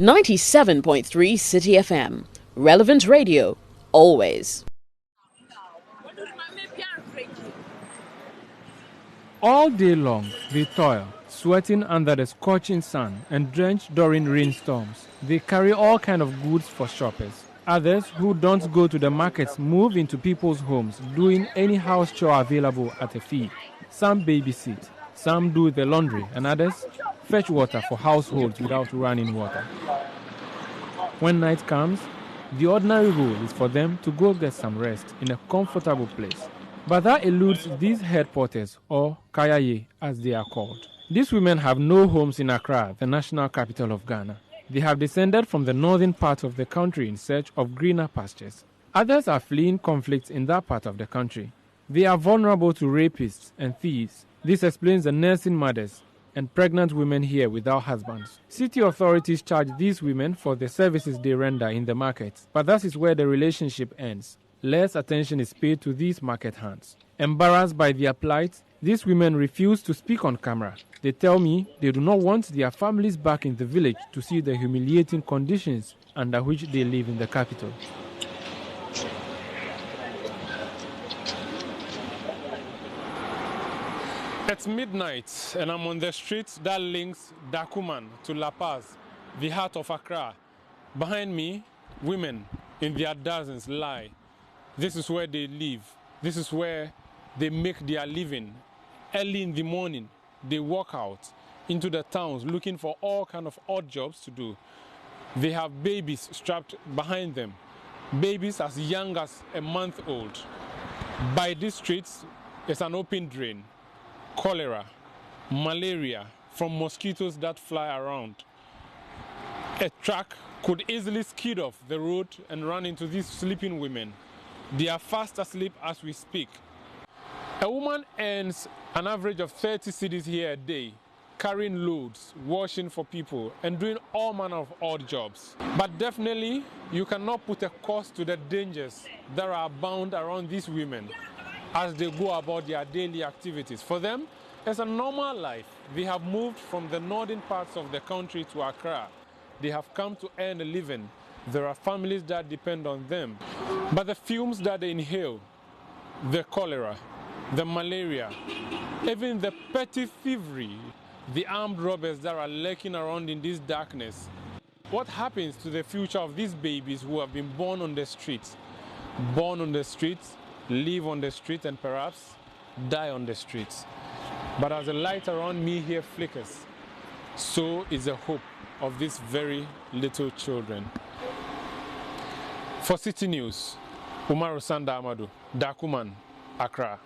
97.3 Citi FM. Relevant radio, always. All day long, they toil, sweating under the scorching sun and drenched during rainstorms. They carry all kinds of goods for shoppers. Others who don't go to the markets move into people's homes, doing any house chore available at a fee. Some babysit, some do the laundry, and others fetch water for households without running water. When night comes, the ordinary rule is for them to go get some rest in a comfortable place. But that eludes these head porters, or Kayayei as they are called. These women have no homes in Accra, the national capital of Ghana. They have descended from the northern part of the country in search of greener pastures. Others are fleeing conflicts in that part of the country. They are vulnerable to rapists and thieves. This explains the nursing mothers and pregnant women here without husbands. City authorities charge these women for the services they render in the markets, but that is where the relationship ends. Less attention is paid to these market hands. Embarrassed by their plight, these women refuse to speak on camera. They tell me they do not want their families back in the village to see the humiliating conditions under which they live in the capital. It's midnight and I'm on the street that links Dakuman to La Paz, the heart of Accra. Behind me, women in their dozens lie. This is where they live. This is where they make their living. Early in the morning, they walk out into the towns looking for all kinds of odd jobs to do. They have babies strapped behind them, babies as young as a month old. By these streets is an open drain. Cholera, malaria from mosquitoes that fly around. A truck could easily skid off the road and run into these sleeping women. They are fast asleep as we speak. A woman earns an average of 30 cedis here a day, carrying loads, washing for people, and doing all manner of odd jobs. But definitely, you cannot put a cost to the dangers that are abound around these women as they go about their daily activities. For them, it's a normal life. They have moved from the northern parts of the country to Accra. They have come to earn a living. There are families that depend on them. But the fumes that they inhale, the cholera, the malaria, even the petty thievery, the armed robbers that are lurking around in this darkness, what happens to the future of these babies who have been born on the streets? Born on the streets, live on the street, and perhaps die on the streets. But as the light around me here flickers, so is the hope of these very little children. For Citi News, Umaru Sanda Amadu, Dakuman, Accra.